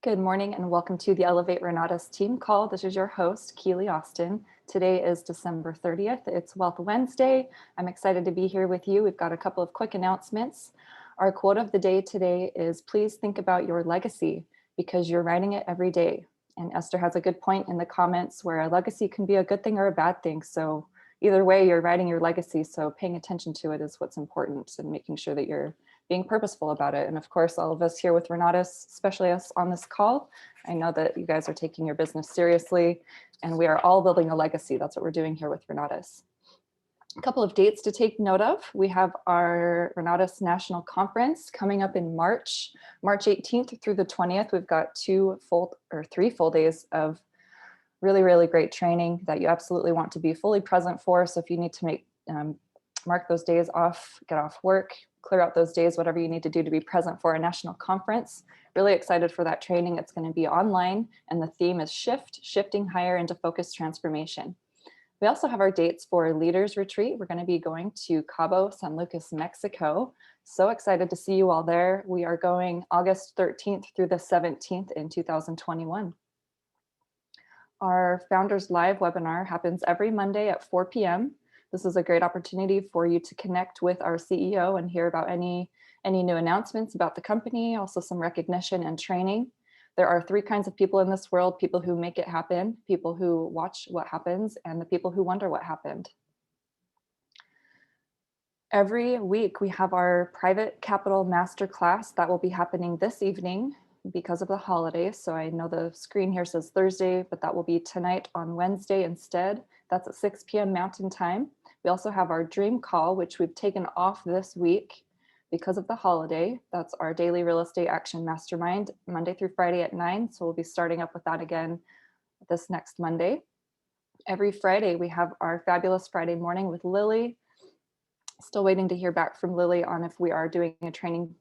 Good morning and welcome to the Elevate Renatus team call. This is your host, Keely Austin. Today is December 30th. It's Wealth Wednesday. I'm excited to be here with you. We've got a couple of quick announcements. Our quote of the day today is, please think about your legacy because you're writing it every day. And Esther has a good point in the comments where a legacy can be a good thing or a bad thing. So either way, you're writing your legacy. So paying attention to it is what's important and making sure that you're being purposeful about it. And of course, all of us here with Renatus, especially us on this call, I know that you guys are taking your business seriously and we are all building a legacy. That's what we're doing here with Renatus. A couple of dates to take note of. We have our Renatus National Conference coming up in March 18th through the 20th. We've got 3 full days of really great training that you absolutely want to be fully present for. So if you need to mark those days off, get off work, clear out those days, whatever you need to do to be present for a national conference. Really excited for that training. It's going to be online and the theme is shifting higher into focused transformation. We also have our dates for Leaders Retreat. We're going to be going to Cabo San Lucas, Mexico. So excited to see you all there. We are going August 13th through the 17th in 2021. Our Founders Live webinar happens every Monday at 4 p.m. This is a great opportunity for you to connect with our CEO and hear about any new announcements about the company, also some recognition and training. There are 3 kinds of people in this world: people who make it happen, people who watch what happens, and the people who wonder what happened. Every week we have our private capital masterclass that will be happening this evening because of the holidays. So I know the screen here says Thursday, but that will be tonight on Wednesday instead. That's at 6 p.m. Mountain Time. We also have our dream call, which we've taken off this week because of the holiday. That's our daily real estate action mastermind, Monday through Friday at 9. So we'll be starting up with that again this next Monday. Every Friday, we have our fabulous Friday morning with Lily. Still waiting to hear back from Lily on if we are doing a training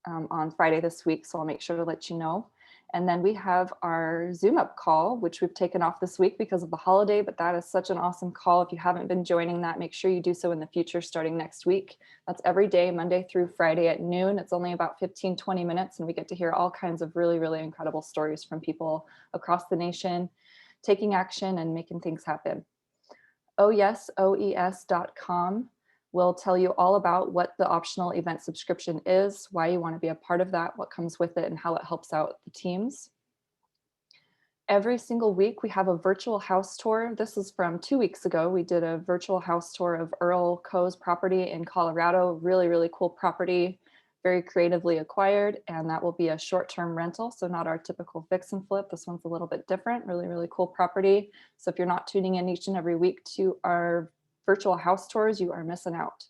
on Friday this week. So I'll make sure to let you know. And then we have our Zoom up call, which we've taken off this week because of the holiday, but that is such an awesome call. If you haven't been joining that, make sure you do so in the future starting next week. That's every day, Monday through Friday at noon. It's only about 15-20 minutes and we get to hear all kinds of really incredible stories from people across the nation, taking action and making things happen. oes.com will tell you all about what the optional event subscription is, why you want to be a part of that, what comes with it, and how it helps out the teams. Every single week, we have a virtual house tour. This is from 2 weeks ago. We did a virtual house tour of Earl Coe's property in Colorado. Really cool property, very creatively acquired, and that will be a short-term rental, so not our typical fix and flip. This one's a little bit different, really cool property. So if you're not tuning in each and every week to our virtual house tours, you are missing out.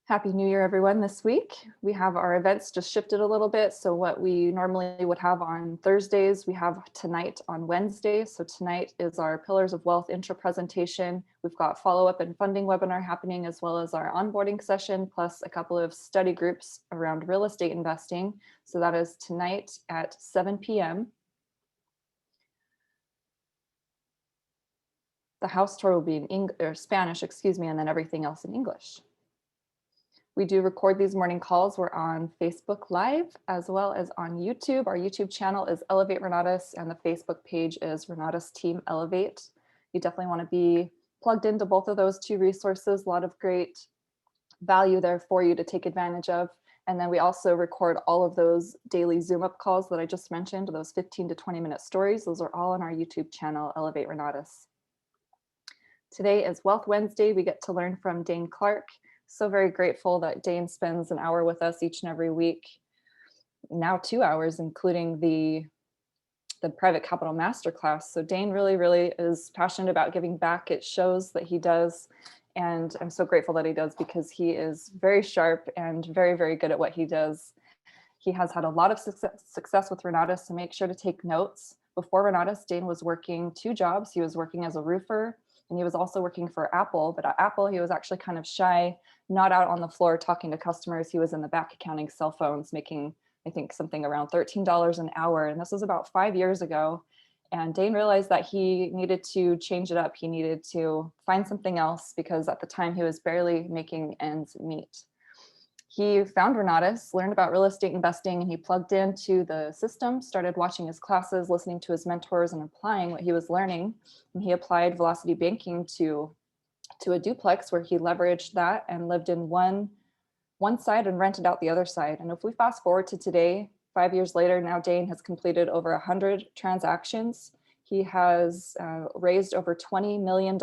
Happy New Year, everyone. This week, we have our events just shifted a little bit. So what we normally would have on Thursdays, we have tonight on Wednesday. So tonight is our Pillars of Wealth intro presentation. We've got follow-up and funding webinar happening, as well as our onboarding session, plus a couple of study groups around real estate investing. So that is tonight at 7 p.m. The house tour will be in Spanish, and then everything else in English. We do record these morning calls. We're on Facebook Live as well as on YouTube. Our YouTube channel is Elevate Renatus and the Facebook page is Renatus Team Elevate. You definitely want to be plugged into both of those 2 resources. A lot of great value there for you to take advantage of. And then we also record all of those daily Zoom up calls that I just mentioned, those 15 to 20 minute stories. Those are all on our YouTube channel, Elevate Renatus. Today is Wealth Wednesday. We get to learn from Daine Clark. So very grateful that Daine spends an hour with us each and every week. Now 2 hours, including the private capital masterclass. So Daine really is passionate about giving back. It shows that he does. And I'm so grateful that he does because he is very sharp and very good at what he does. He has had a lot of success with Renatus, so make sure to take notes. Before Renatus, Daine was working 2 jobs. He was working as a roofer and he was also working for Apple, but at Apple, he was actually kind of shy, not out on the floor talking to customers. He was in the back accounting cell phones, making, I think, something around $13 an hour. And this was about 5 years ago. And Daine realized that he needed to change it up. He needed to find something else because at the time he was barely making ends meet. He found Renatus, learned about real estate investing, and he plugged into the system, started watching his classes, listening to his mentors, and applying what he was learning. And he applied Velocity Banking to a duplex where he leveraged that and lived in one side and rented out the other side. And if we fast forward to today, 5 years later, now Daine has completed over 100 transactions. He has raised over $20 million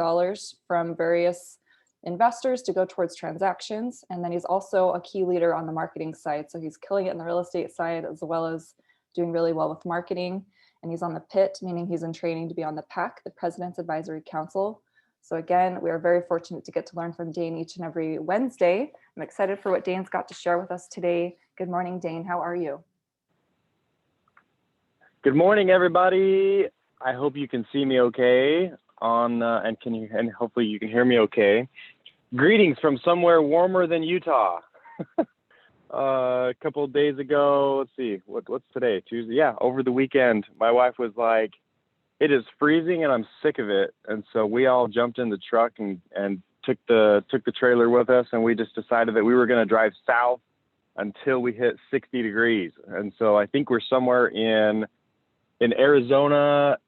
from various investors to go towards transactions. And then he's also a key leader on the marketing side. So he's killing it in the real estate side, as well as doing really well with marketing. And he's on the PIT, meaning he's in training to be on the PAC, the President's Advisory Council. So again, we are very fortunate to get to learn from Daine each and every Wednesday. I'm excited for what Daine's got to share with us today. Good morning, Daine. How are you? Good morning, everybody. I hope you can see me okay and hopefully you can hear me okay. Greetings from somewhere warmer than Utah. A couple of days ago, let's see, what's today? Tuesday? Yeah, over the weekend, my wife was like, it is freezing and I'm sick of it. And so we all jumped in the truck and took the trailer with us, and we just decided that we were going to drive south until we hit 60 degrees. And so I think we're somewhere in Arizona.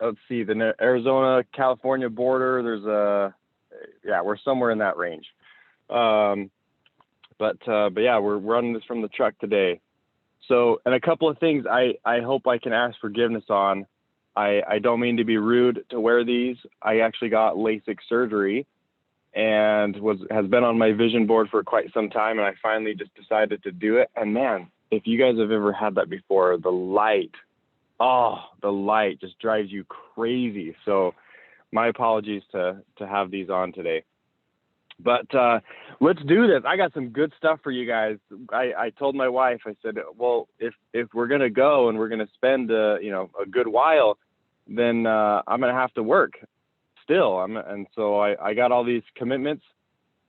Let's see, the Arizona-California border. We're somewhere in that range. But yeah, we're running this from the truck today. So, and a couple of things I hope I can ask forgiveness on. I don't mean to be rude to wear these. I actually got LASIK surgery and has been on my vision board for quite some time, and I finally just decided to do it. And man, if you guys have ever had that before, the light just drives you crazy. So my apologies to have these on today. But let's do this. I got some good stuff for you guys. I told my wife, I said, well, if we're going to go and we're going to spend a good while, then I'm going to have to work still. And so I got all these commitments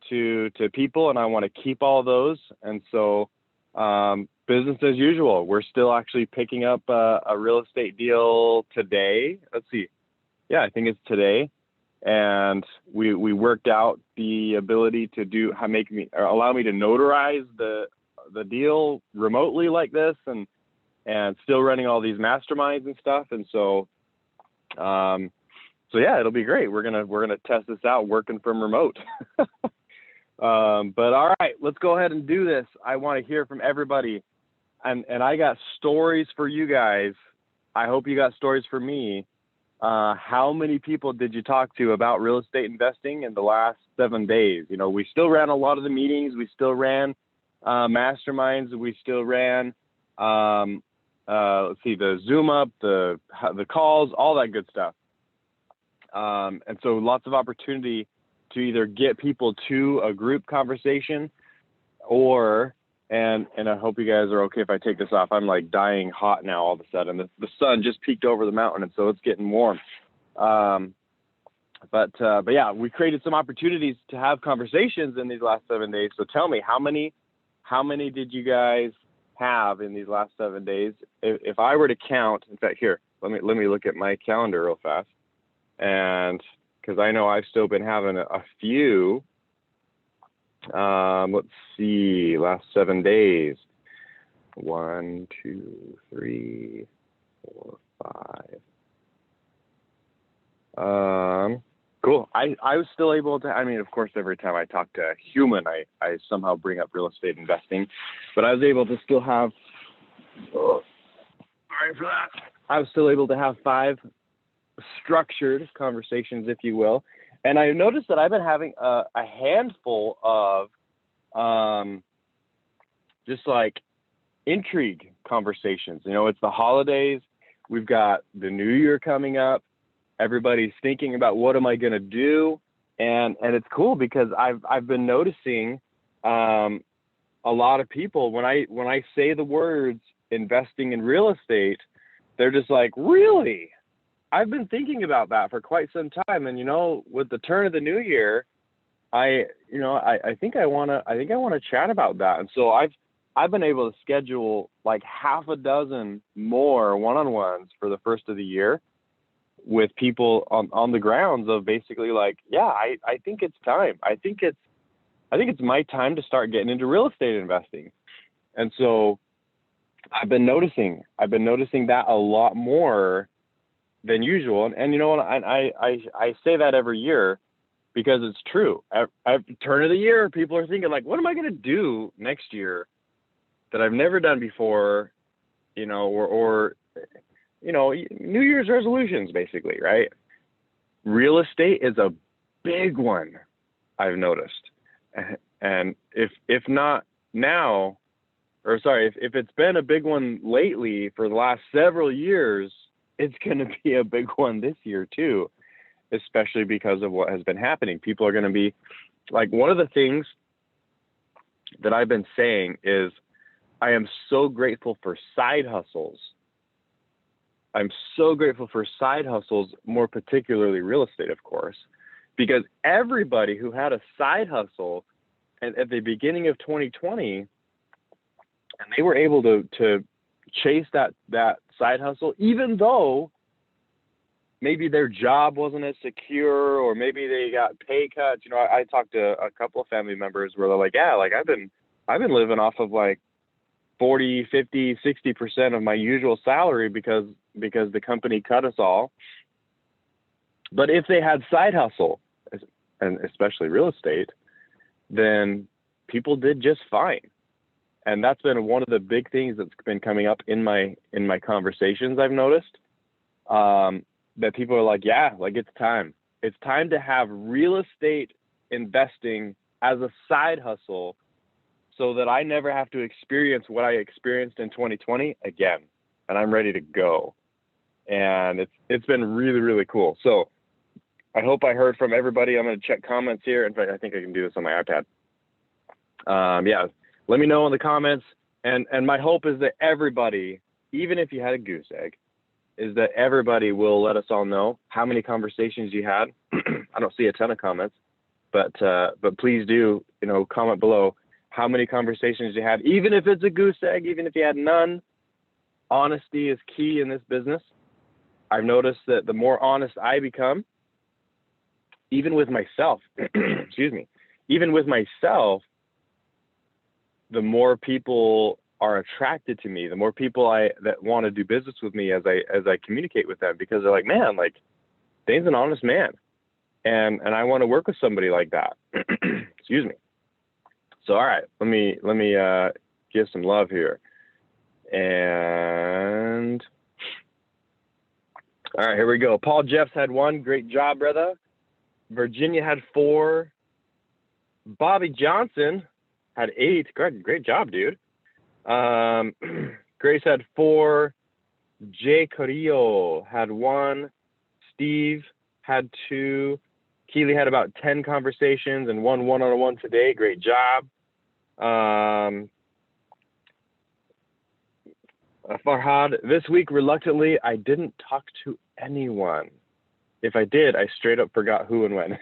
to people, and I want to keep all those. And so business as usual. We're still actually picking up a real estate deal today. Let's see. Yeah, I think it's today. And we worked out the ability to allow me to notarize the deal remotely like this, and still running all these masterminds and stuff. And so yeah, it'll be great. We're gonna test this out working from remote. But all right, let's go ahead and do this. I want to hear from everybody, and I got stories for you guys. I hope you got stories for me. How many people did you talk to about real estate investing in the last 7 days? We still ran a lot of the meetings. We still ran masterminds. We still ran, let's see, the Zoom up, the calls, all that good stuff. And so lots of opportunity to either get people to a group conversation and I hope you guys are okay if I take this off. I'm like dying hot now all of a sudden. The sun just peeked over the mountain, and so it's getting warm. But yeah, we created some opportunities to have conversations in these last 7 days. So tell me, how many did you guys have in these last 7 days? If I were to count, in fact, here, let me look at my calendar real fast, and because I know I've still been having a few. Let's see, last 7 days. 1, 2, 3, 4, 5. Cool. I was still able to, of course, every time I talk to a human, I somehow bring up real estate investing, but I was able to still have, sorry for that. I was still able to have 5 structured conversations, if you will. And I noticed that I've been having a handful of just like intrigue conversations. It's the holidays. We've got the new year coming up. Everybody's thinking about what am I going to do? And it's cool because I've been noticing a lot of people, when I say the words investing in real estate, they're just like, really? I've been thinking about that for quite some time, and with the turn of the new year, I think I want to chat about that. And so I've been able to schedule like half a dozen more one-on-ones for the first of the year with people on the grounds of basically like, yeah, I think it's time. I think I think it's my time to start getting into real estate investing. And so I've been noticing that a lot more than usual. And you know what, I say that every year because it's true. At turn of the year, people are thinking like, what am I going to do next year that I've never done before, you know, or you know, New Year's resolutions, basically, right? Real estate is a big one, I've noticed. And if not now, or sorry, if it's been a big one lately for the last several years, it's going to be a big one this year too, especially because of what has been happening. People are going to be like, one of the things that I've been saying is I am so grateful for side hustles. I'm so grateful for side hustles, more particularly real estate, of course, because everybody who had a side hustle at the beginning of 2020, and they were able to chase that side hustle, even though maybe their job wasn't as secure, or maybe they got pay cuts. You know, I talked to a couple of family members where they're like, yeah, like I've been living off of like 40, 50, 60% of my usual salary because the company cut us all. But if they had side hustle, and especially real estate, then people did just fine. And that's been one of the big things that's been coming up in my conversations. I've noticed that people are like, yeah, like it's time to have real estate investing as a side hustle, so that I never have to experience what I experienced in 2020 again. And I'm ready to go. And it's been really, really cool. So I hope I heard from everybody. I'm going to check comments here. In fact, I think I can do this on my iPad. Yeah, let me know in the comments. And my hope is that everybody, even if you had a goose egg, is that everybody will let us all know how many conversations you had. I don't see a ton of comments, but please do, you know, comment below how many conversations you had, even if it's a goose egg, even if you had none. Honesty is key in this business. I've noticed that the more honest I become, even with myself, excuse me, even with myself, the more people are attracted to me, the more people that want to do business with me as I communicate with them, because they're like, man, like Daine's an honest man, and I want to work with somebody like that. Excuse me. So, all right, let me give some love here. And all right, here we go. Paul Jeffs had 1. Great job, brother. Virginia had 4. Bobby Johnson had 8. Great job, dude. Grace had 4. Jay Carrillo had 1. Steve had 2. Keely had about 10 conversations and 1 one-on-one today. Great job. Farhad, this week, reluctantly, I didn't talk to anyone. If I did, I straight up forgot who and when.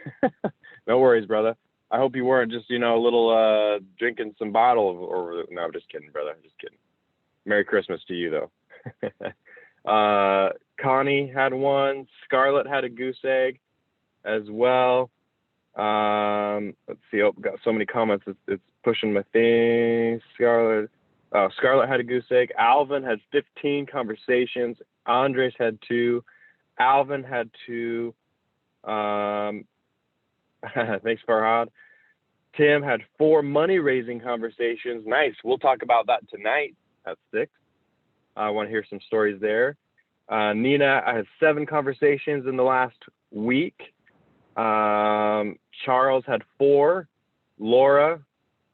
No worries, brother. I hope you weren't just, you know, a little drinking some bottle over. No, I'm just kidding, brother. Just kidding. Merry Christmas to you, though. Connie had 1. Scarlett had a goose egg as well. Let's see. Oh, got so many comments. It's pushing my thing. Scarlett had a goose egg. Alvin had 15 conversations. Andres had 2. Alvin had 2. Thanks, Farhad. Tim had 4 money-raising conversations. Nice. We'll talk about that tonight at 6. I want to hear some stories there. Nina, I had 7 conversations in the last week. Charles had 4. Laura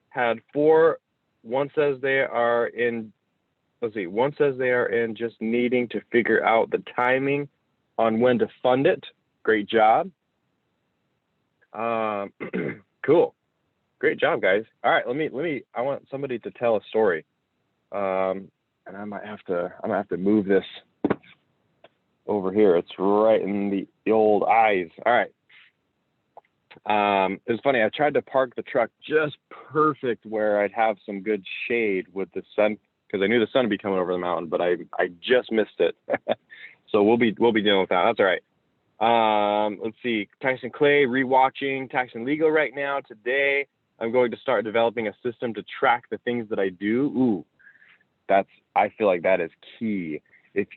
had 4. One says they are in, one says they are in just needing to figure out the timing on when to fund it. Great job. Cool. Great job, guys. All right, I want somebody to tell a story. And I might have to move this over here. It's right in the old eyes. All right. It was funny. I tried to park the truck just perfect where I'd have some good shade with the sun, because I knew the sun would be coming over the mountain, but I just missed it. So we'll be dealing with that. That's all right. Let's see. Tyson Clay rewatching Tax and Legal right now today. I'm going to start developing a system to track the things that I do. Ooh, I feel like that is key. If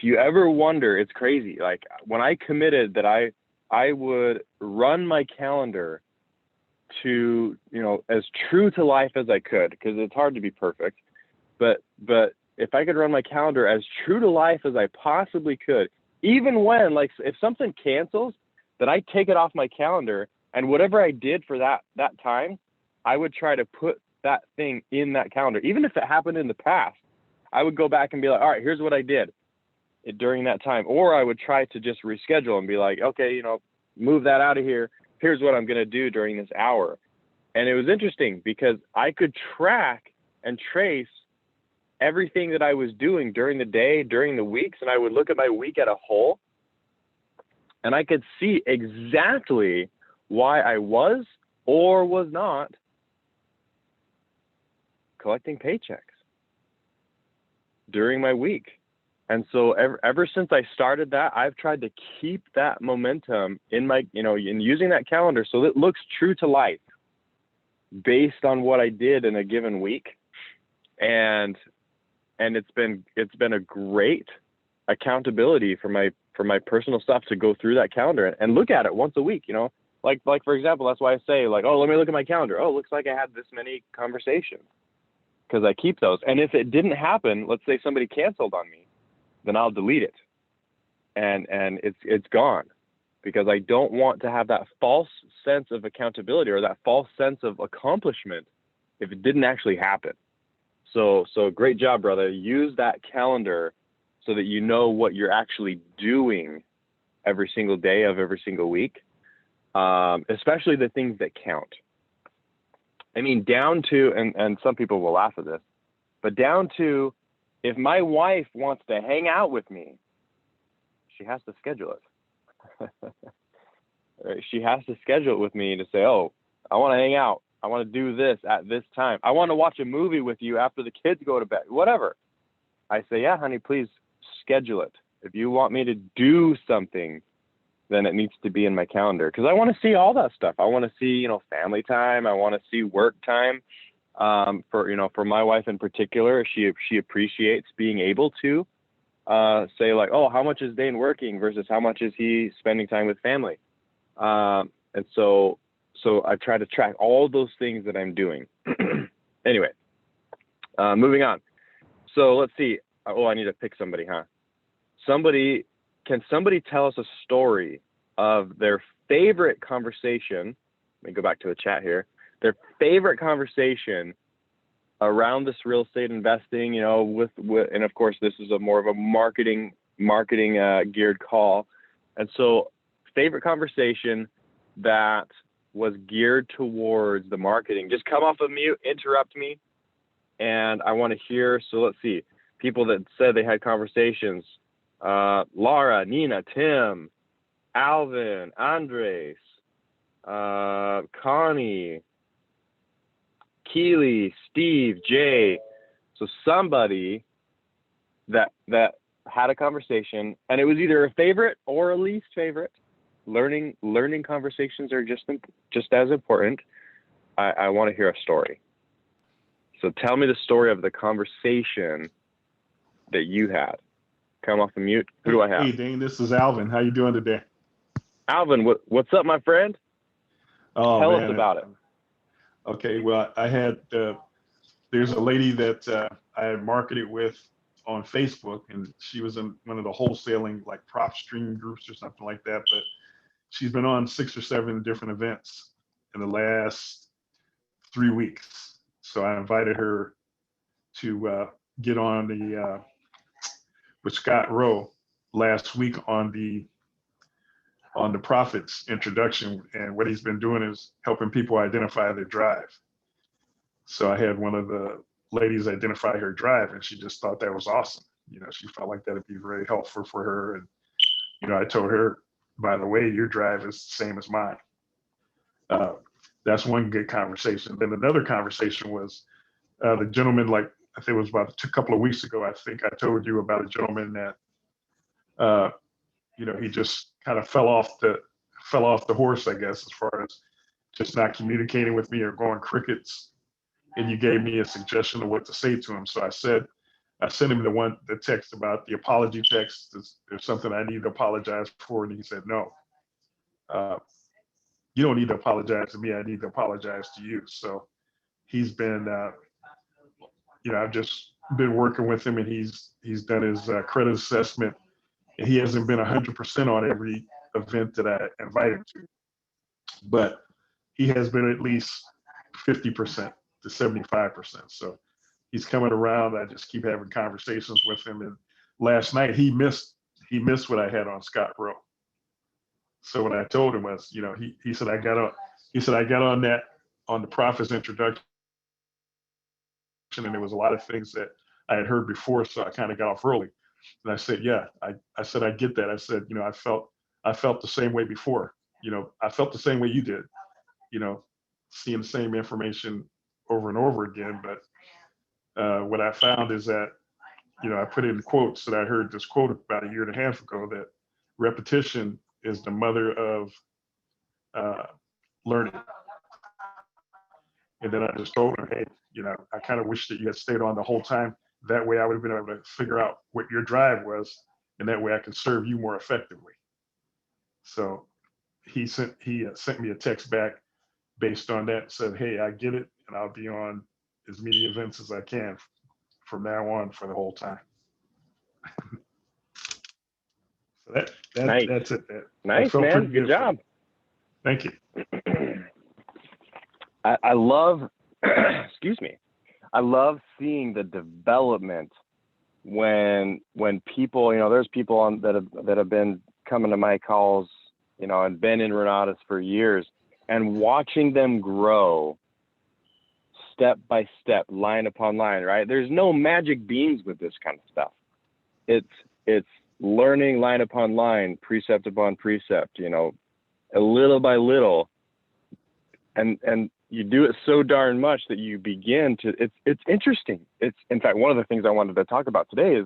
you ever wonder, it's crazy. Like when I committed that I would run my calendar to, as true to life as I could, because it's hard to be perfect, but if I could run my calendar as true to life as I possibly could, even when, like, if something cancels, that I take it off my calendar, and whatever I did for that time, I would try to put that thing in that calendar. Even if it happened in the past, I would go back and be like, all right, here's what I did during that time. Or I would try to just reschedule and be like, okay, move that out of here. Here's what I'm going to do during this hour. And it was interesting because I could track and trace everything that I was doing during the day, during the weeks, and I would look at my week as a whole, and I could see exactly why I was or was not collecting paychecks during my week. And so ever since I started that, I've tried to keep that momentum in my, in using that calendar so that it looks true to life based on what I did in a given week. And it's been a great accountability for my personal stuff to go through that calendar and look at it once a week, like for example, that's why I say, like, oh, let me look at my calendar. Oh, it looks like I had this many conversations, because I keep those. And if it didn't happen, let's say somebody canceled on me, then I'll delete it. And it's gone, because I don't want to have that false sense of accountability or that false sense of accomplishment if it didn't actually happen. So great job, brother. Use that calendar so that you know what you're actually doing every single day of every single week, especially the things that count. I mean, down to, and some people will laugh at this, but down to, if my wife wants to hang out with me, she has to schedule it. She has to schedule it with me to say, oh, I want to hang out. I want to do this at this time. I want to watch a movie with you after the kids go to bed, whatever. I say, yeah, honey, please schedule it. If you want me to do something, then it needs to be in my calendar, because I want to see all that stuff. I want to see, family time. I want to see work time. For my wife in particular, she appreciates being able to say, like, oh, how much is Daine working versus how much is he spending time with family? And so I try to track all those things that I'm doing. Anyway, moving on. So let's see. Oh, I need to pick somebody, huh? Can somebody tell us a story of their favorite conversation? Let me go back to the chat here. Their favorite conversation around this real estate investing, with and of course this is more of a marketing geared call. And so favorite conversation that was geared towards the marketing. Just come off of mute, interrupt me, and I want to hear. So let's see, people that said they had conversations: Laura, Nina, Tim, Alvin, Andres, Connie, Keely, Steve, Jay. So somebody that had a conversation, and it was either a favorite or a least favorite. Learning conversations are just as important. I want to hear a story. So tell me the story of the conversation that you had. Come off the mute. Who do I have? Hey, Daine, this is Alvin. How you doing today? Alvin, what's up, my friend? Oh, Tell man. us about it. Okay, well, I had, there's a lady that I had marketed with on Facebook, and she was in one of the wholesaling, like, prop stream groups or something like that. But she's been on 6 or 7 different events in the last 3 weeks. So I invited her to get on with Scott Rowe last week on the Profits introduction, and what he's been doing is helping people identify their drive. So I had one of the ladies identify her drive, and she just thought that was awesome. She felt like that'd be very helpful for her. And I told her, by the way, your drive is the same as mine. That's one good conversation. Then another conversation was the gentleman, like, I think it was about a couple of weeks ago, I think I told you about a gentleman that he just kind of fell off the horse, I guess, as far as just not communicating with me or going crickets. And you gave me a suggestion of what to say to him. So I sent him the text about the apology text. There's something I need to apologize for. And he said, no, you don't need to apologize to me. I need to apologize to you. So he's been, I've just been working with him, and he's done his credit assessment. And he hasn't been 100% on every event that I invited to, but he has been at least 50% to 75%. So he's coming around. I just keep having conversations with him. And last night he missed what I had on Scott Rowe. So what I told him was, he said I got on the prophet's introduction, and there was a lot of things that I had heard before, so I kind of got off early. And I said, yeah, I said I get that. I said, I felt the same way before. I felt the same way you did. Seeing the same information over and over again. But what I found is that, I put in quotes that I heard this quote about a year and a half ago, that repetition is the mother of learning. And then I just told him, hey, I kind of wish that you had stayed on the whole time. That way I would have been able to figure out what your drive was, and that way I could serve you more effectively. So he sent me a text back based on that, said, hey, I get it, and I'll be on as many events as I can from now on for the whole time. So Nice. That's it. Nice, man. Good job. Thank you. I love, excuse me. I love seeing the development when people, there's people that have been coming to my calls, and been in Renatus for years, and watching them grow step by step, line upon line, right? There's no magic beans with this kind of stuff. It's learning line upon line, precept upon precept, a little by little, and you do it so darn much that you begin to, it's interesting. It's, in fact, one of the things I wanted to talk about today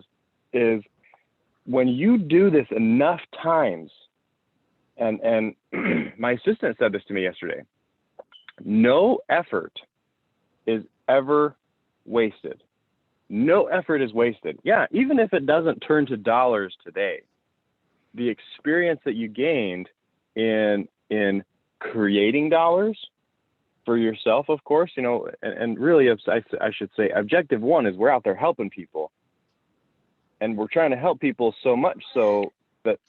is when you do this enough times, and my assistant said this to me yesterday, no effort is ever wasted. No effort is wasted. Yeah, even if it doesn't turn to dollars today, the experience that you gained in creating dollars for yourself, of course, and really, I should say, objective one is we're out there helping people, and we're trying to help people so much so that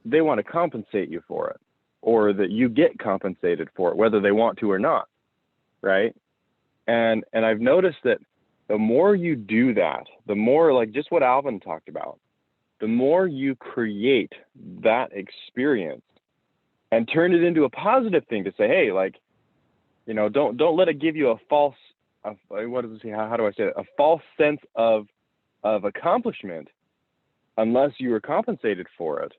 they want to compensate you for it, or that you get compensated for it, whether they want to or not, right? And I've noticed that the more you do that, the more, like just what Alvin talked about, the more you create that experience and turn it into a positive thing to say, hey, like, don't let it give you a false, what does it say? How do I say it? A false sense of accomplishment unless you were compensated for it.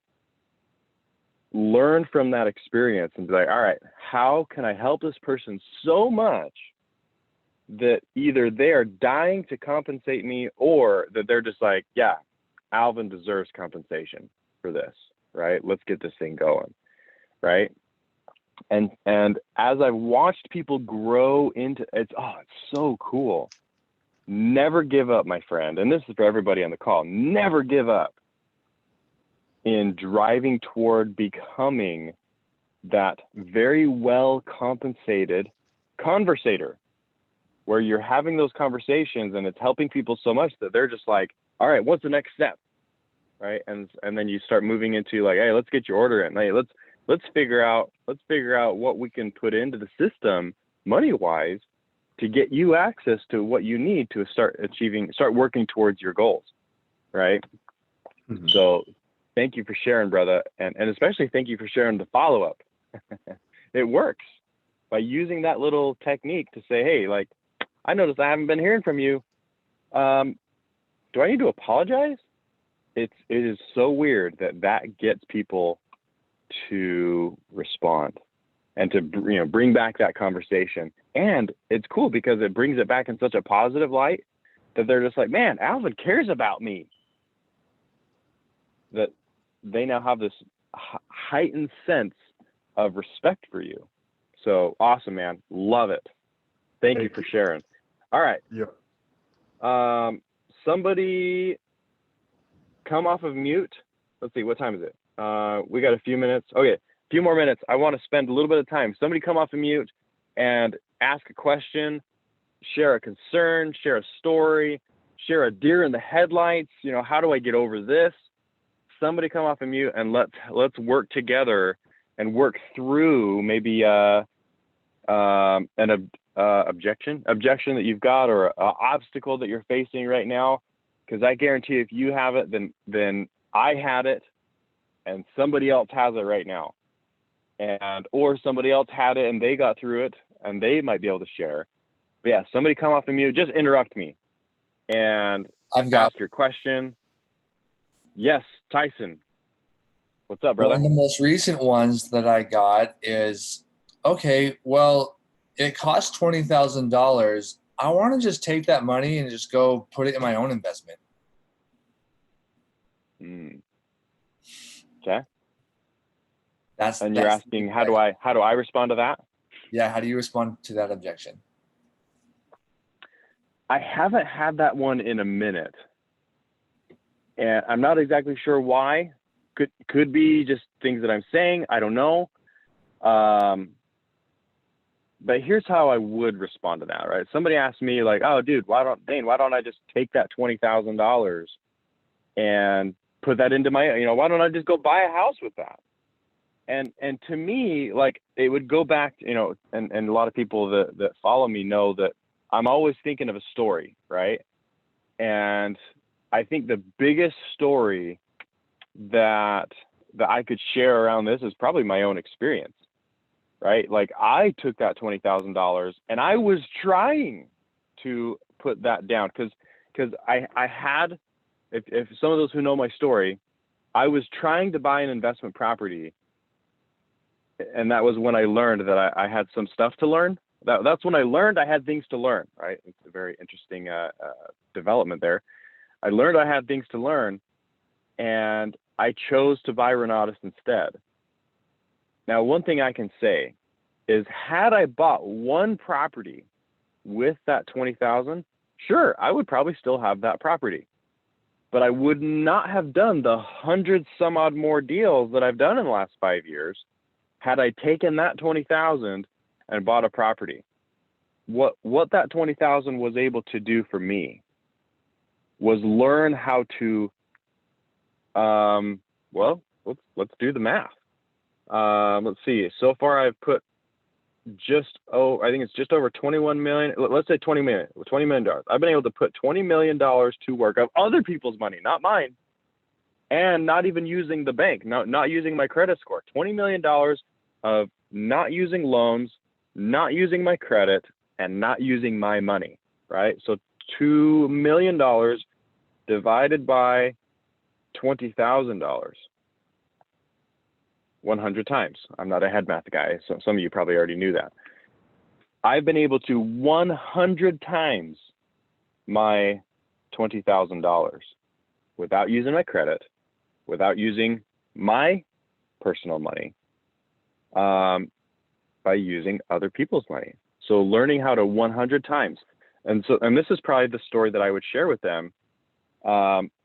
Learn from that experience and be like, all right, how can I help this person so much that either they are dying to compensate me, or that they're just like, yeah, Alvin deserves compensation for this, right? Let's get this thing going, right? And as I've watched people grow into it's so cool. Never give up, my friend. And this is for everybody on the call. Never give up in driving toward becoming that very well compensated conversator, where you're having those conversations and it's helping people so much that they're just like, all right, what's the next step? Right. And then you start moving into like, hey, let's get your order in. Hey, let's figure out what we can put into the system money wise to get you access to what you need to start working towards your goals. Right. Mm-hmm. So thank you for sharing, brother. And especially thank you for sharing the follow-up. It works by using that little technique to say, hey, like, I noticed I haven't been hearing from you. Do I need to apologize? It is so weird that gets people to respond and to bring back that conversation. And it's cool because it brings it back in such a positive light that they're just like, man, Alvin cares about me. That they now have this heightened sense of respect for you. So awesome, man. Love it. Thank you for sharing. All right. Yep. Somebody come off of mute. Let's see, what time is it? We got a few minutes. Okay, a few more minutes. I want to spend a little bit of time. Somebody come off of mute and ask a question, share a concern, share a story, share a deer in the headlights. You know, how do I get over this? Somebody come off of mute and let's work together and work through maybe an objection that you've got, or an obstacle that you're facing right now. Because I guarantee if you have it, then I had it, and somebody else has it right now, or somebody else had it and they got through it and they might be able to share. But yeah, somebody come off of mute, just interrupt me and ask your question. Yes, Tyson. What's up, brother? One of the most recent ones that I got is, okay, well, it costs $20,000. I want to just take that money and just go put it in my own investment. Okay. And you're asking, how do I respond to that? Yeah, how do you respond to that objection? I haven't had that one in a minute, and I'm not exactly sure why. Could be just things that I'm saying. I don't know. But here's how I would respond to that, right? Somebody asked me like, oh, dude, Daine, why don't I just take that $20,000 and put that into my, why don't I just go buy a house with that? And to me, like, it would go back, and a lot of people that follow me know that I'm always thinking of a story, right? And I think the biggest story that I could share around this is probably my own experience, right? Like, I took that $20,000 and I was trying to put that down because I had, if some of those who know my story, I was trying to buy an investment property, and that was when I learned that I had some stuff to learn. That's when I learned I had things to learn, right? It's a very interesting development there. I learned I had things to learn, and I chose to buy Renatus instead. Now, one thing I can say is, had I bought one property with that $20,000, sure, I would probably still have that property, but I would not have done the 100 some odd more deals that I've done in the last 5 years had I taken that $20,000 and bought a property. What that $20,000 was able to do for me was learn how to, well, let's do the math. Let's see. So far, I've put I think it's just over 21 million. Let's say $20 million. I've been able to put $20 million to work of other people's money, not mine, and not even using the bank, not using my credit score. $20 million of not using loans, not using my credit, and not using my money, right? So $2 million divided by $20,000. 100 times. I'm not a head math guy, so some of you probably already knew that. I've been able to 100 times my $20,000 without using my credit, without using my personal money, by using other people's money. So learning how to 100 times. And this is probably the story that I would share with them.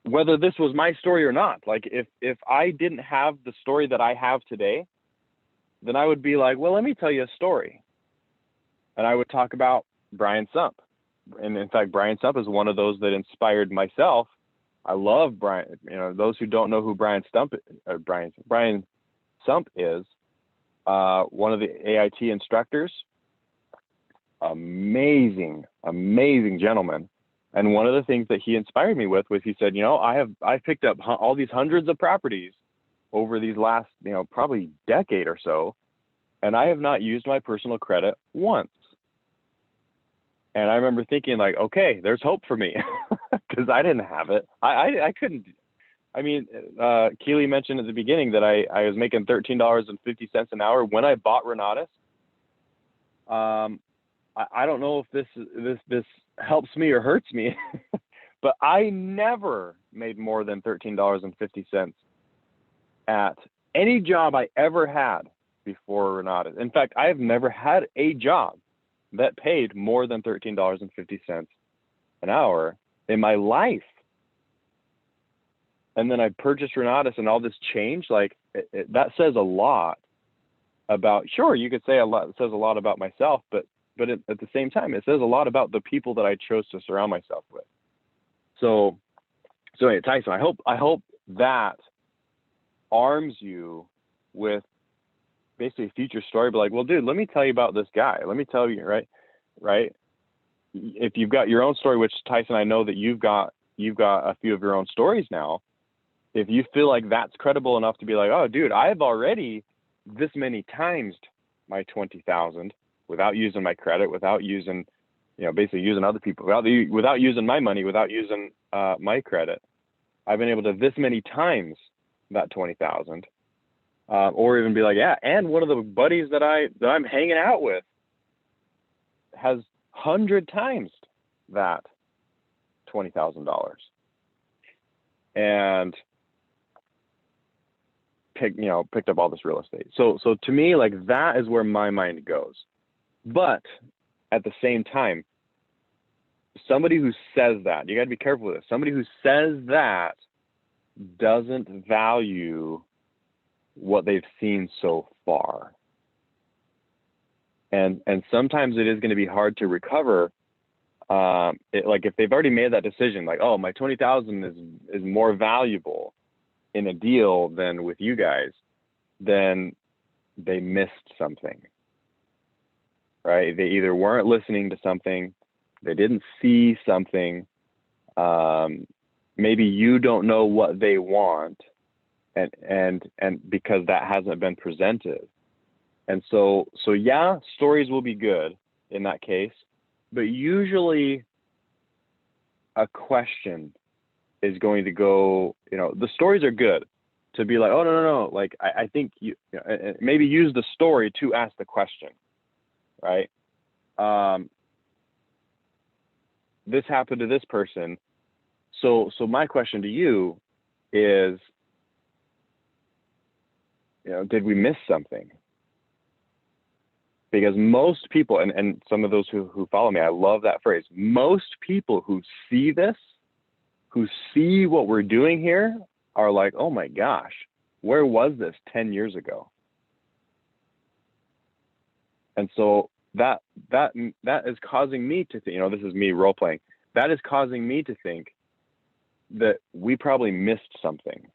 Whether this was my story or not, like if I didn't have the story that I have today, then I would be like, well, let me tell you a story. And I would talk about Brian Sump. And in fact, Brian Sump is one of those that inspired myself. I love Brian. Those who don't know who Brian Sump is, one of the AIT instructors, amazing gentleman. And one of the things that he inspired me with was, he said, I picked up all these hundreds of properties over these last, probably decade or so, and I have not used my personal credit once. And I remember thinking like, okay, there's hope for me, because I didn't have it. I couldn't. I mean, Keely mentioned at the beginning that I was making $13.50 an hour when I bought Renatus. I don't know if this helps me or hurts me, but I never made more than $13.50 at any job I ever had before Renatus. In fact, I have never had a job that paid more than $13.50 an hour in my life. And then I purchased Renatus and all this changed. Like that says a lot about, sure, you could say a lot, it says a lot about myself, but at the same time, it says a lot about the people that I chose to surround myself with. So anyway, Tyson, I hope that arms you with basically a future story, but like, well, dude, let me tell you about this guy. Let me tell you, right? If you've got your own story, which Tyson, I know that you've got a few of your own stories now. If you feel like that's credible enough to be like, oh, dude, I've already this many times my 20,000 without using my credit, without using, basically using other people, without using my money, without using my credit. I've been able to this many times that 20,000, or even be like, yeah, and one of the buddies that I'm hanging out with has 100 times that $20,000, and picked up all this real estate. So to me, like, that is where my mind goes. But at the same time, somebody who says that, you got to be careful with this. Somebody who says that doesn't value what they've seen so far. And sometimes it is going to be hard to recover. Like if they've already made that decision, like, oh, my 20,000 is more valuable in a deal than with you guys, then they missed something, right? They either weren't listening to something, they didn't see something, maybe you don't know what they want, and because that hasn't been presented. And so yeah, stories will be good in that case, but usually a question is going to go, the stories are good to be like, oh, no. Like, I think you maybe use the story to ask the question, right? This happened to this person. So my question to you is, did we miss something? Because most people, and some of those who follow me, I love that phrase. Most people who see this, who see what we're doing here, are like, oh my gosh, where was this 10 years ago? And so that is causing me to think, this is me role playing. That is causing me to think that we probably missed something,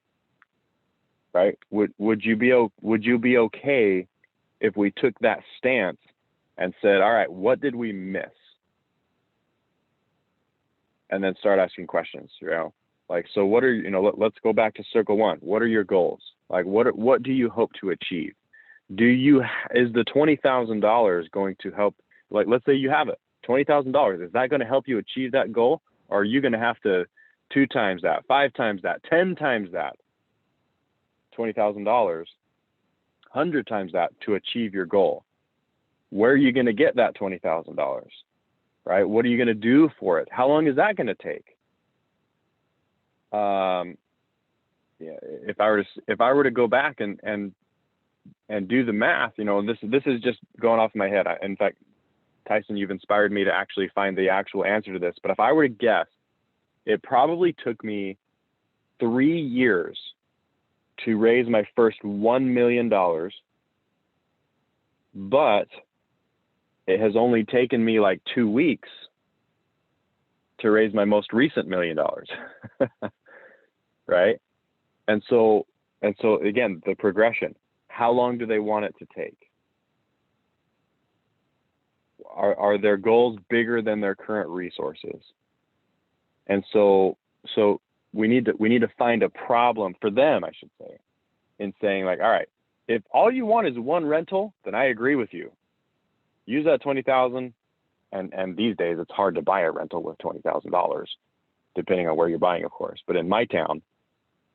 right? Would you be okay if we took that stance and said, all right, what did we miss? And then start asking questions, like, so what are, let's go back to circle one. What are your goals? Like, what do you hope to achieve? Is the $20,000 going to help? Like, let's say you have it, $20,000. Is that going to help you achieve that goal? Or are you going to have to 2 times that, 5 times that, 10 times that, $20,000, 100 times that to achieve your goal? Where are you going to get that $20,000? Right? What are you going to do for it? How long is that going to take? If I were to go back and do the math, this is just going off my head. In fact, Tyson, you've inspired me to actually find the actual answer to this. But if I were to guess, it probably took me 3 years to raise my first $1 million, but it has only taken me like 2 weeks to raise my most recent $1 million. Right? And so again, the progression, how long do they want it to take? Are their goals bigger than their current resources? And so we need to find a problem for them, I should say, in saying like, all right, if all you want is one rental, then I agree with you. Use that 20,000, and these days it's hard to buy a rental with $20,000, depending on where you're buying, of course. But in my town,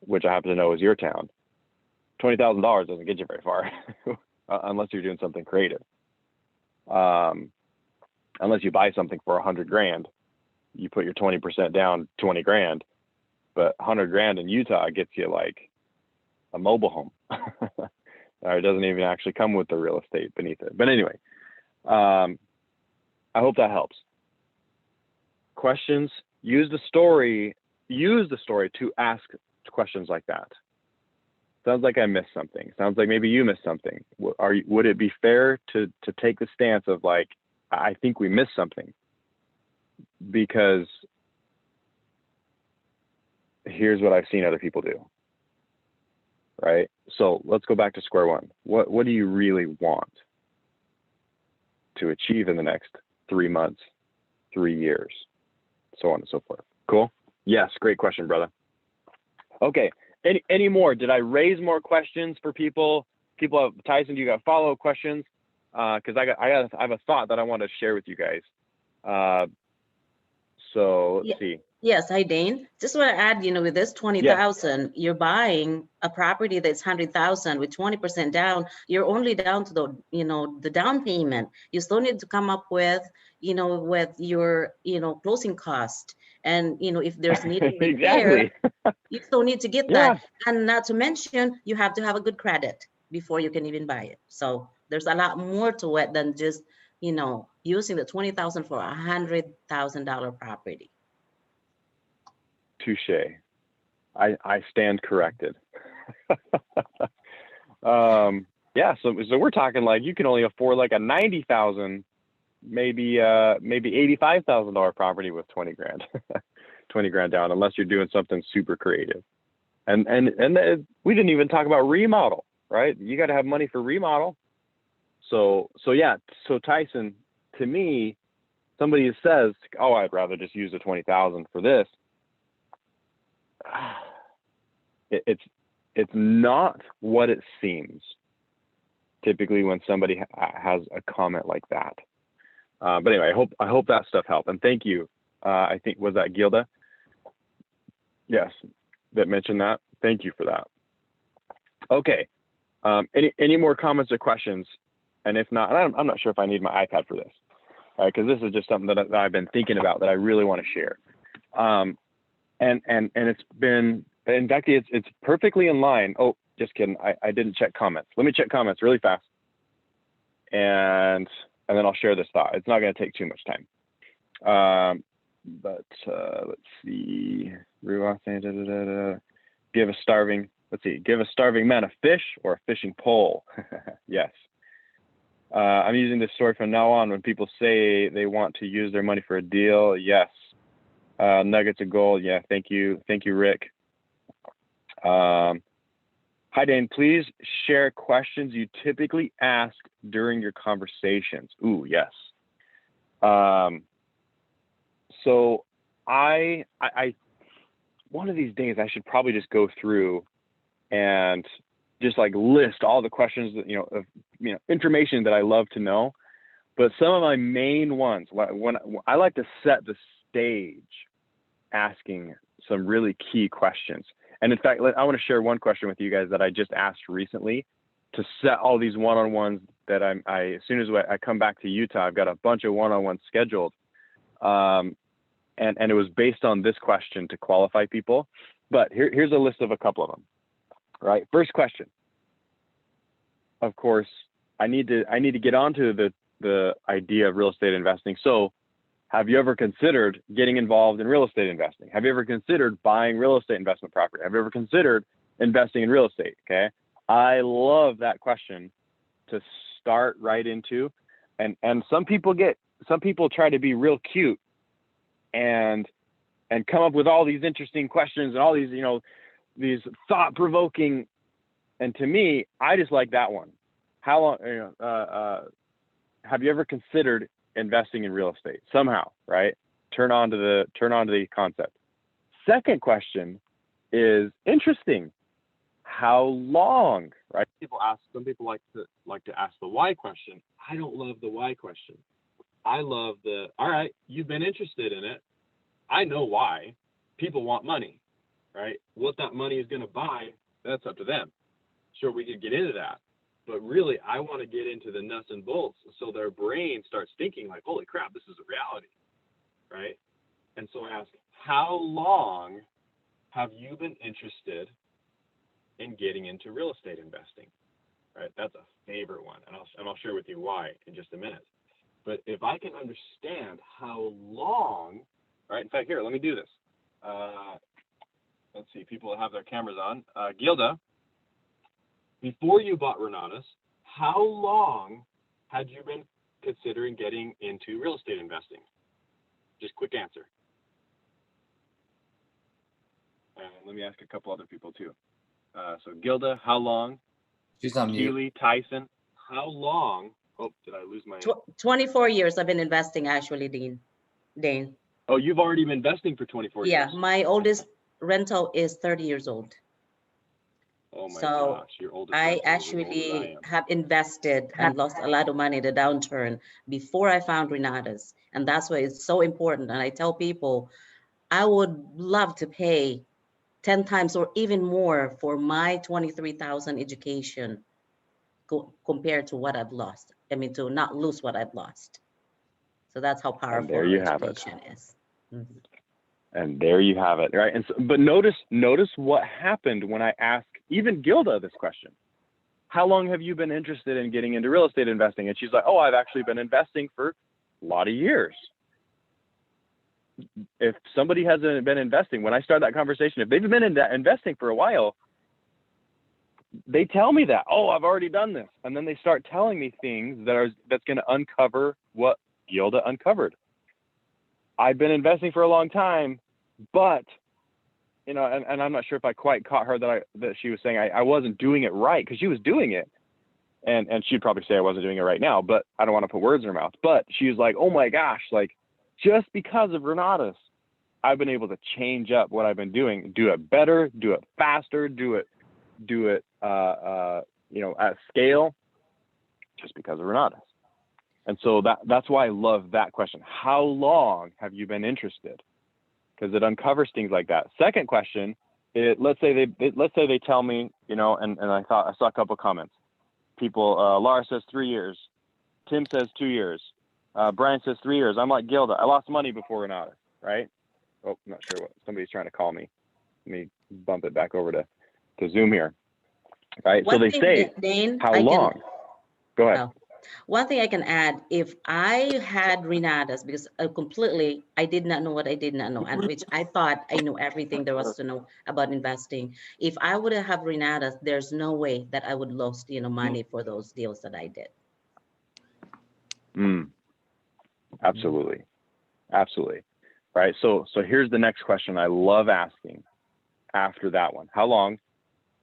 which I happen to know is your town, $20,000 doesn't get you very far unless you're doing something creative. Unless you buy something for $100,000, you put your 20% down, 20 grand, but $100,000 in Utah gets you like a mobile home. Or it doesn't even actually come with the real estate beneath it. But anyway, I hope that helps. Questions, use the story to ask questions like that. Sounds like I missed something. Sounds like maybe you missed something. Would it be fair to take the stance of like, I think we missed something? Because here's what I've seen other people do, right? So let's go back to square one. What do you really want to achieve in the next 3 months, 3 years, so on and so forth? Cool. Yes. Great question, brother. Okay. Any more? Did I raise more questions for people? Tyson, do you got follow-up questions? Because I have a thought that I want to share with you guys. So let's see. Yes, hi Daine. Just want to add, with this 20,000, you're buying a property that's 100,000 with 20% down. You're only down to the down payment. You still need to come up with, with your, closing cost. And, if there's needed repair, Exactly. you still need to get Yeah. that. And not to mention, you have to have a good credit before you can even buy it. So there's a lot more to it than just, using the 20,000 for $100,000 property. Touche. I stand corrected. Yeah, so we're talking like you can only afford like a 90,000, maybe $85,000 property with 20 grand, 20 grand down, unless you're doing something super creative. And we didn't even talk about remodel, right? You got to have money for remodel. So yeah. So Tyson, to me, somebody says, "Oh, I'd rather just use the 20,000 for this." It's not what it seems. Typically, when somebody has a comment like that. But anyway, I hope that stuff helped. And thank you. I think was that Gilda? Yes, that mentioned that. Thank you for that. Okay. Any more comments or questions? And if not, I'm not sure if I need my iPad for this, because this is just something that I've been thinking about that I really want to share. And it's been, in fact, it's perfectly in line. Oh, just kidding. I didn't check comments. Let me check comments really fast. And then I'll share this thought. It's not going to take too much time. But let's see. Give a starving man a fish or a fishing pole. Yes. I'm using this story from now on when people say they want to use their money for a deal. Yes. Nuggets of gold. Yeah. Thank you. Thank you, Rick. Hi, Daine. Please share questions you typically ask during your conversations. Ooh, yes. So I one of these days I should probably just go through and just like list all the questions that, information that I love to know. But some of my main ones, when I like to set the stage asking some really key questions. And in fact, I want to share one question with you guys that I just asked recently to set all these one-on-ones that as soon as I come back to Utah, I've got a bunch of one-on-ones scheduled. And it was based on this question to qualify people. But here's a list of a couple of them. Right. First question. Of course, I need to get onto the idea of real estate investing. So have you ever considered getting involved in real estate investing? Have you ever considered buying real estate investment property? Have you ever considered investing in real estate? Okay. I love that question to start right into. And some people try to be real cute and come up with all these interesting questions and all these, these thought-provoking. And to me, I just like that one. How long, have you ever considered investing in real estate somehow, right? Turn on to the concept. Second question is interesting. How long, right? Some people like to ask the why question. I don't love the why question. I love all right, you've been interested in it. I know why. People want money, right? What that money is going to buy, that's up to them. Sure, we could get into that. But really, I want to get into the nuts and bolts so their brain starts thinking like, holy crap, this is a reality, right? And so I ask, how long have you been interested in getting into real estate investing, right? That's a favorite one, and I'll share with you why in just a minute. But if I can understand how long, right? In fact, here, let me do this. Let's see, people have their cameras on. Gilda, before you bought Renatus, how long had you been considering getting into real estate investing? Just quick answer. And let me ask a couple other people too. So Gilda, how long? She's on mute. Keely, Tyson, how long? Oh, did I lose my? 24 years I've been investing actually, Daine. Oh, you've already been investing for 24 Yeah, years. my oldest rental is 30 years old. Oh my So gosh, your oldest I rental is as old as I actually am. have invested and lost a lot of money in the downturn before I found Renatus. And that's why it's so important. And I tell people, I would love to pay 10 times or even more for my 23,000 education compared to what I've lost. I mean, to not lose what I've lost. So that's how powerful there our you have it. education is. Mhm. And there you have it, right? And so, but notice what happened when I asked even Gilda this question. How long have you been interested in getting into real estate investing? And she's like, oh, I've actually been investing for a lot of years. If somebody hasn't been investing, when I start that conversation, if they've been investing for a while, they tell me that, oh, I've already done this. And then they start telling me things that's going to uncover what Gilda uncovered. I've been investing for a long time, but, you know, and I'm not sure if I quite caught her that she was saying I wasn't doing it right, because she was doing it. And she'd probably say I wasn't doing it right now, but I don't want to put words in her mouth. But she was like, oh my gosh, like just because of Renatus, I've been able to change up what I've been doing, do it better, do it faster, do it, you know, at scale, just because of Renatus. And so that's why I love that question. How long have you been interested? Because it uncovers things like that. Second question, let's say they tell me, you know, and I saw a couple of comments. People, Laura says 3 years. Tim says 2 years. Brian says 3 years. I'm like, Gilda, I lost money before Renatus, right? Oh, I'm not sure what, somebody's trying to call me. Let me bump it back over to Zoom here. Right, so they say, Daine, how long? Go ahead. Oh. One thing I can add, if I had Renatus, because I did not know what I did not know, and which I thought I knew everything there was to know about investing. If I would have Renatus, there's no way that I would lost, you know, money for those deals that I did. Absolutely, absolutely. Right. So here's the next question I love asking after that one. How long?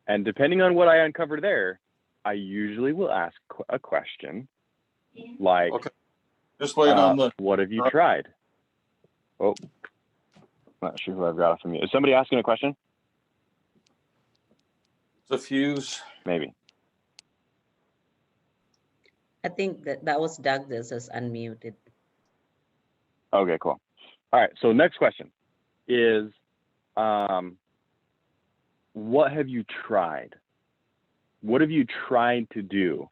And depending on what I uncover there, I usually will ask a question like, okay. Just wait on the. what have you tried? Oh, not sure who I've got from you. Is somebody asking a question? The fuse. Maybe. I think that was Doug that says unmuted. Okay, cool. All right. So next question is, what have you tried? What have you tried to do?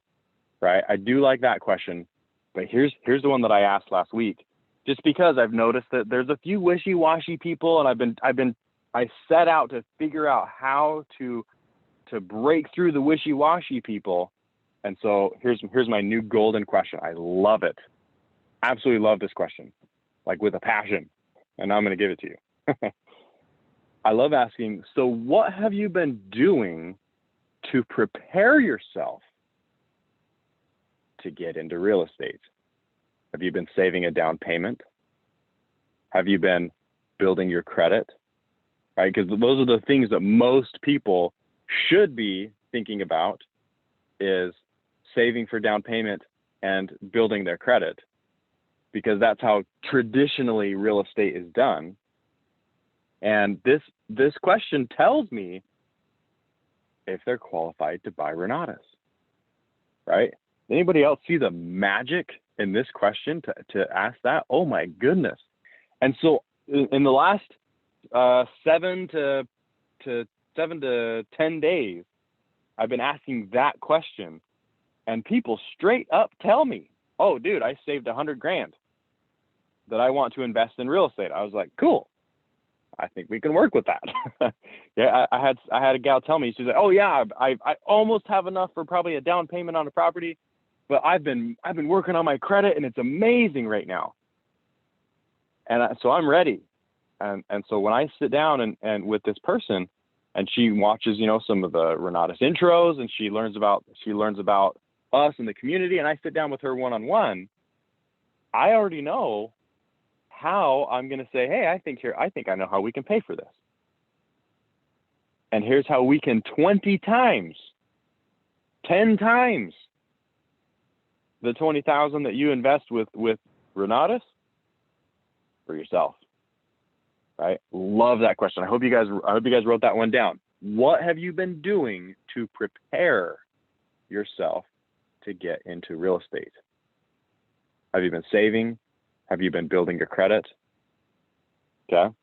Right. I do like that question, but here's the one that I asked last week, just because I've noticed that there's a few wishy-washy people, and I set out to figure out how to break through the wishy-washy people. And so here's my new golden question. I love it. Absolutely love this question, like with a passion. And I'm going to give it to you. I love asking, so what have you been doing to prepare yourself to get into real estate? Have you been saving a down payment? Have you been building your credit? Right? Because those are the things that most people should be thinking about, is saving for down payment and building their credit, because that's how traditionally real estate is done. And this question tells me if they're qualified to buy Renatus, right? Anybody else see the magic in this question to ask that? Oh my goodness. And so in the last 7 to 10 days, I've been asking that question, and people straight up tell me, oh dude, I saved $100 grand that I want to invest in real estate. I was like, cool. I think we can work with that. Yeah, I had a gal tell me, she's like, oh yeah, I almost have enough for probably a down payment on a property, but I've been working on my credit and it's amazing right now. And so I'm ready. And so when I sit down and with this person, and she watches, you know, some of the Renatus intros, and she learns about us and the community, and I sit down with her one-on-one, I already know how I'm going to say, hey, I think I know how we can pay for this. And here's how we can 20 times, 10 times the 20,000 that you invest with Renatus for yourself. Right? Love that question. I hope you guys wrote that one down. What have you been doing to prepare yourself to get into real estate? Have you been saving? Have you been building your credit? Okay.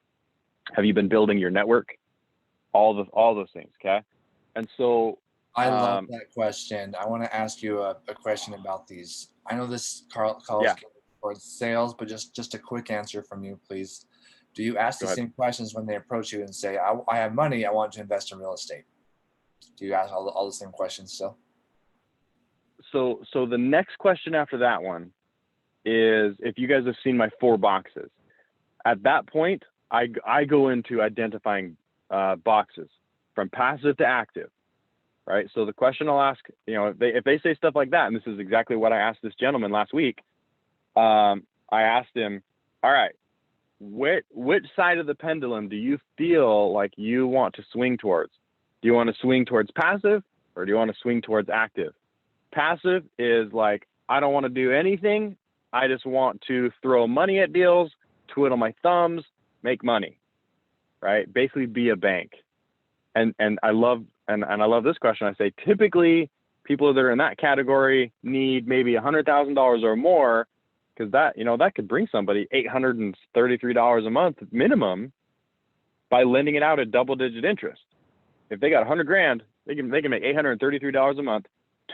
Have you been building your network? All those things. Okay. And so I love that question. I want to ask you a question about these. I know this calls for sales, but just a quick answer from you, please. Do you ask the same questions when they approach you and say, I have money, I want to invest in real estate? Do you ask all the same questions still? So the next question after that one is, if you guys have seen my 4 boxes, at that point, I go into identifying boxes from passive to active, right? So the question I'll ask, you know, if they say stuff like that, and this is exactly what I asked this gentleman last week, I asked him, all right, which side of the pendulum do you feel like you want to swing towards? Do you want to swing towards passive, or do you want to swing towards active? Passive is like, I don't want to do anything. I just want to throw money at deals, twiddle my thumbs, make money, right? Basically be a bank. And I love this question. I say, typically people that are in that category need maybe $100,000 or more, because that could bring somebody $833 a month minimum by lending it out at double-digit interest. If they got 100 grand, they can make $833 a month,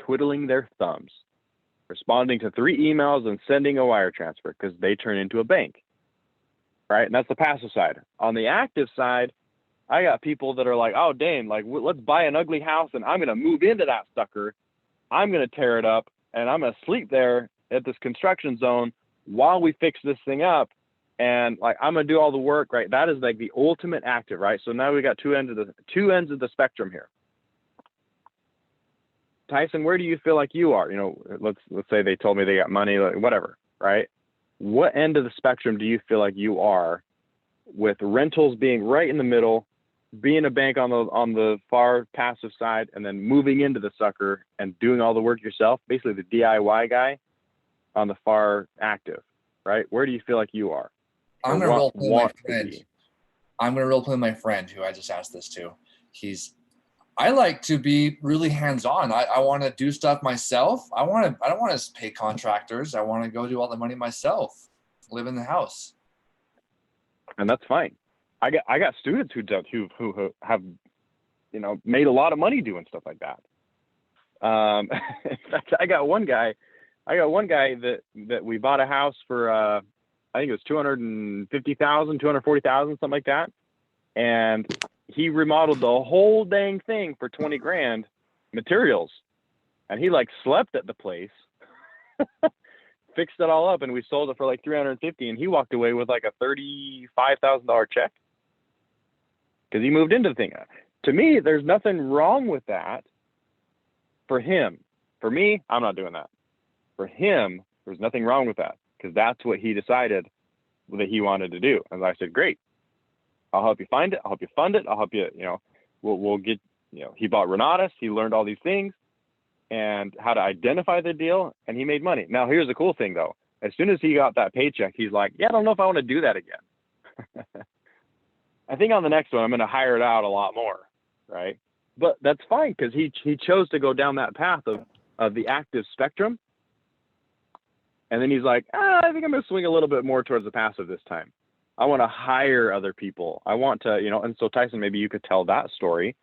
twiddling their thumbs, responding to 3 emails and sending a wire transfer, because they turn into a bank, right? And that's the passive side. On the active side, I got people that are like, oh, Daine, like, let's buy an ugly house and I'm going to move into that sucker. I'm going to tear it up and I'm going to sleep there at this construction zone while we fix this thing up, and like I'm gonna do all the work, right? That is like the ultimate active, right? So now we got two ends of the spectrum here. Tyson, where do you feel like you are? You know, let's say they told me they got money, like whatever, right? What end of the spectrum do you feel like you are, with rentals being right in the middle, being a bank on the far passive side, and then moving into the sucker and doing all the work yourself, basically the DIY guy on the far active, right? Where do you feel like you are? I'm gonna role play my friend. I'm gonna role play my friend who I just asked this to. I like to be really hands-on. I want to do stuff myself. I don't want to pay contractors. I want to go do all the money myself, live in the house. And that's fine. I got students who have, you know, made a lot of money doing stuff like that. In fact, I got one guy that we bought a house for, I think it was 250,000, 240,000, something like that. And he remodeled the whole dang thing for 20 grand materials. And he like slept at the place, fixed it all up, and we sold it for like 350. And he walked away with like a $35,000 check because he moved into the thing. To me, there's nothing wrong with that for him. For me, I'm not doing that. For him, there's nothing wrong with that, because that's what he decided that he wanted to do. And I said, great, I'll help you find it. I'll help you fund it. I'll help you, you know, we'll get, you know, he bought Renatus. He learned all these things and how to identify the deal, and he made money. Now, here's the cool thing though. As soon as he got that paycheck, he's like, yeah, I don't know if I want to do that again. I think on the next one, I'm going to hire it out a lot more. Right. But that's fine, because he chose to go down that path of the active spectrum. And then he's like, I think I'm going to swing a little bit more towards the passive this time. I want to hire other people. I want to, you know, and so Tyson, maybe you could tell that story.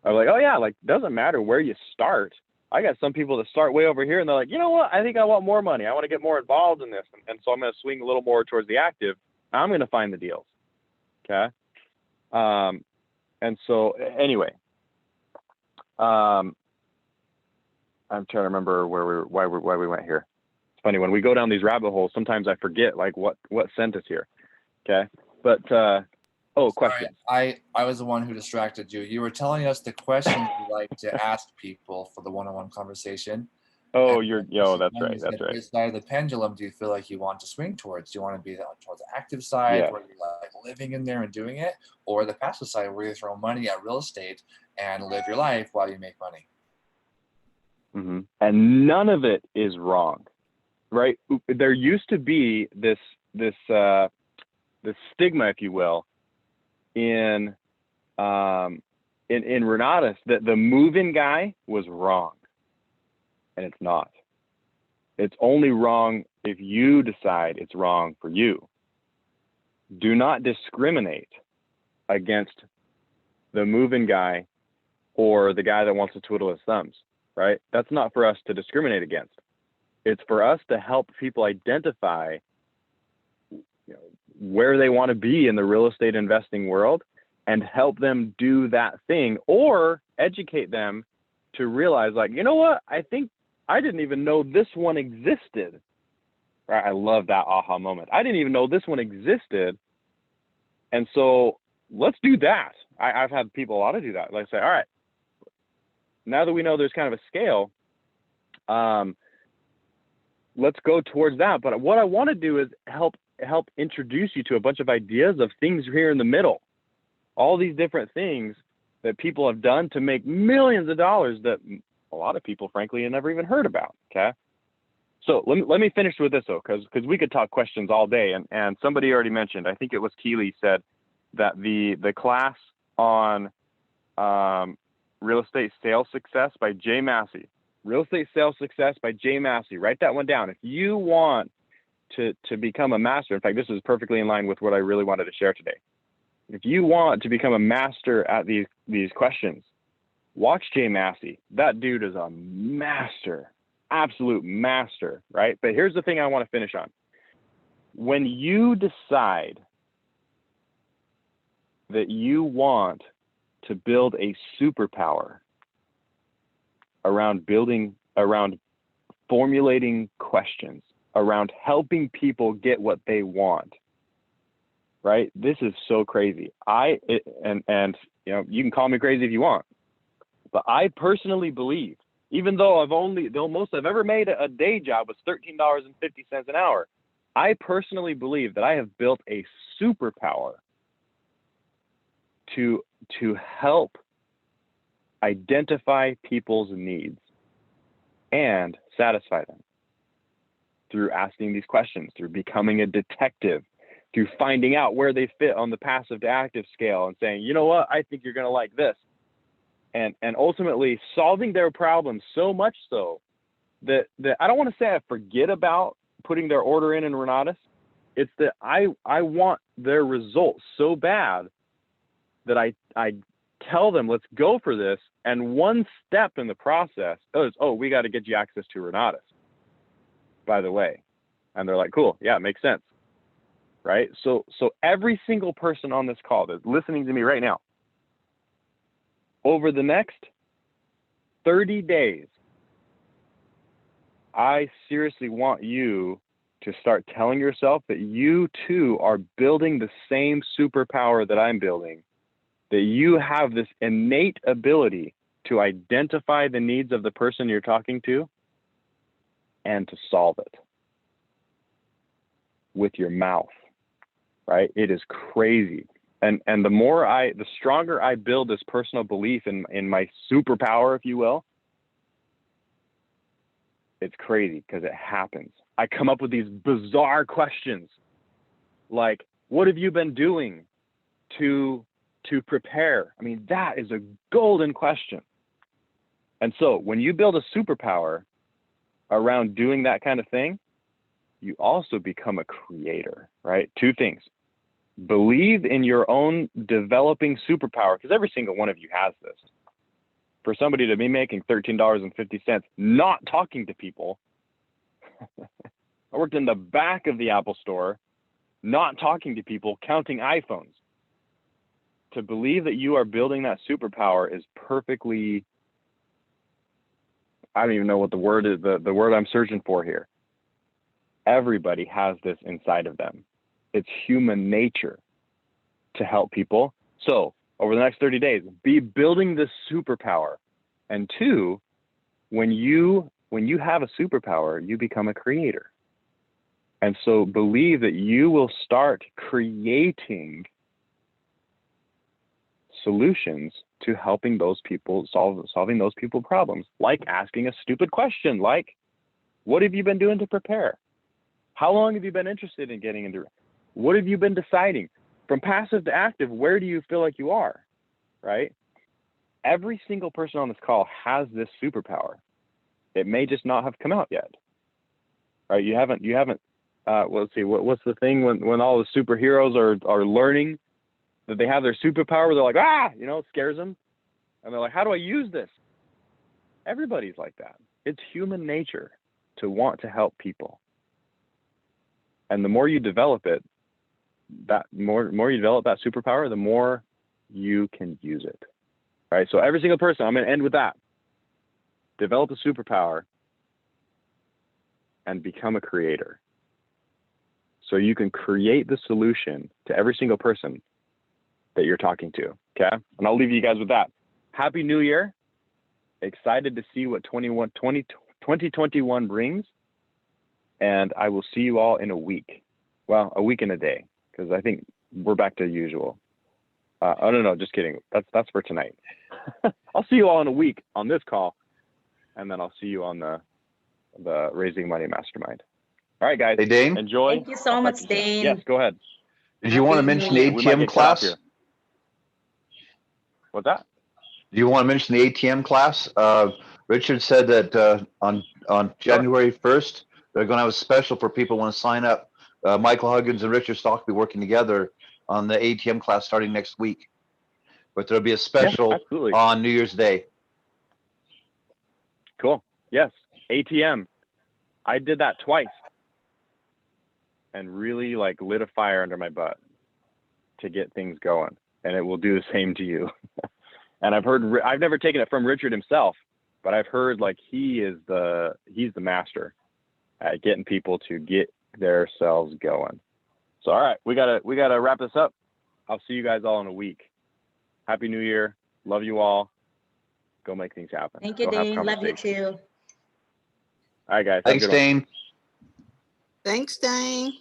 I'm like, oh yeah, like doesn't matter where you start. I got some people that start way over here and they're like, you know what? I think I want more money. I want to get more involved in this. And so I'm going to swing a little more towards the active. I'm going to find the deals. Okay. And so anyway, I'm trying to remember why we went here. It's funny when we go down these rabbit holes, sometimes I forget like what sent us here. Okay. But, questions. I was the one who distracted you. You were telling us the questions you like to ask people for the one-on-one conversation. Oh, that's And right. you That's said, right. which side of the pendulum do you feel like you want to swing towards? Do you want to be towards the active side, Yeah. where you're like living in there and doing it, or the passive side where you throw money at real estate and live your life while you make money? Mm-hmm. And none of it is wrong, right? There used to be this stigma, if you will, in Renatus, that the move-in guy was wrong, and it's not. It's only wrong if you decide it's wrong for you. Do not discriminate against the move-in guy or the guy that wants to twiddle his thumbs, right? That's not for us to discriminate against. It's for us to help people identify, where they want to be in the real estate investing world and help them do that thing, or educate them to realize, like, you know what? I think I didn't even know this one existed. Right? I love that aha moment. I didn't even know this one existed. And so let's do that. I've had people a lot to do that. Like say, all right, now that we know there's kind of a scale, let's go towards that. But what I want to do is help introduce you to a bunch of ideas of things here in the middle. All these different things that people have done to make millions of dollars that a lot of people, frankly, have never even heard about. Okay. So let me finish with this though, because we could talk questions all day. And somebody already mentioned, I think it was Keely, said that the class on real estate sales success by Jay Massey, real estate sales success by Jay Massey. Write that one down. If you want to become a master, in fact, this is perfectly in line with what I really wanted to share today. If you want to become a master at these questions, watch Jay Massey. That dude is a master, absolute master, right? But here's the thing I want to finish on. When you decide that you want to build a superpower around formulating questions, around helping people get what they want, right? This is so crazy. And you can call me crazy if you want, but I personally believe, even though the most I've ever made a day job was $13.50 an hour, I personally believe that I have built a superpower to help identify people's needs and satisfy them through asking these questions, through becoming a detective, through finding out where they fit on the passive to active scale and saying, you know what, I think you're going to like this. And ultimately solving their problems so much so that I don't want to say I forget about putting their order in Renatus. It's that I want their results so bad that I tell them, let's go for this. And one step in the process is, we got to get you access to Renatus, by the way. And they're like, cool. Yeah, it makes sense. Right. So every single person on this call that's listening to me right now, over the next 30 days, I seriously want you to start telling yourself that you too are building the same superpower that I'm building, that you have this innate ability to identify the needs of the person you're talking to and to solve it with your mouth, right? It is crazy. And the stronger I build this personal belief in my superpower, if you will, it's crazy because it happens. I come up with these bizarre questions like, what have you been doing to prepare? I mean, that is a golden question. And so when you build a superpower around doing that kind of thing, you also become a creator, right? Two things. Believe in your own developing superpower, because every single one of you has this. For somebody to be making $13.50, not talking to people, I worked in the back of the Apple store, not talking to people, counting iPhones. to believe that you are building that superpower is perfectly, I don't even know what the word is, the word I'm searching for here. Everybody has this inside of them. It's human nature to help people. So over the next 30 days, be building this superpower. And 2, when you have a superpower, you become a creator. And so believe that you will start creating solutions to helping those people solving those people problems, like asking a stupid question, like, what have you been doing to prepare? How long have you been interested in getting into? What have you been deciding? From passive to active, where do you feel like you are, right? Every single person on this call has this superpower. It may just not have come out yet, right? You haven't, well, let's see, what's the thing when all the superheroes are learning that they have their superpower, where they're like, it scares them. And they're like, how do I use this? Everybody's like that. It's human nature to want to help people. And the more you develop it, that more you develop that superpower, the more you can use it, right? So every single person, I'm going to end with that. Develop a superpower and become a creator. So you can create the solution to every single person that you're talking to, okay? And I'll leave you guys with that. Happy New Year. Excited to see what 2021 brings. And I will see you all in a week. Well, a week and a day, because I think we're back to usual. Oh, no, just kidding. That's for tonight. I'll see you all in a week on this call. And then I'll see you on the Raising Money Mastermind. All right, guys. Hey, Daine. Enjoy. Thank you so much, Daine. Yes, go ahead. Did you want to mention the We might ATM get cut off class? here. What's that? Do you want to mention the ATM class? Richard said that on January 1st, they're going to have a special for people who want to sign up. Michael Huggins and Richard Stock will be working together on the ATM class starting next week. But there'll be a special on New Year's Day. Cool. Yes. ATM. I did that twice and really lit a fire under my butt to get things going. And it will do the same to you. And I've never taken it from Richard himself, but I've heard he's the master at getting people to get themselves going. So, all right, we gotta wrap this up. I'll see you guys all in a week. Happy New Year. Love you all. Go make things happen. Thank you, Daine. Love you too. All right, guys. Thanks, Daine. Thanks, Daine.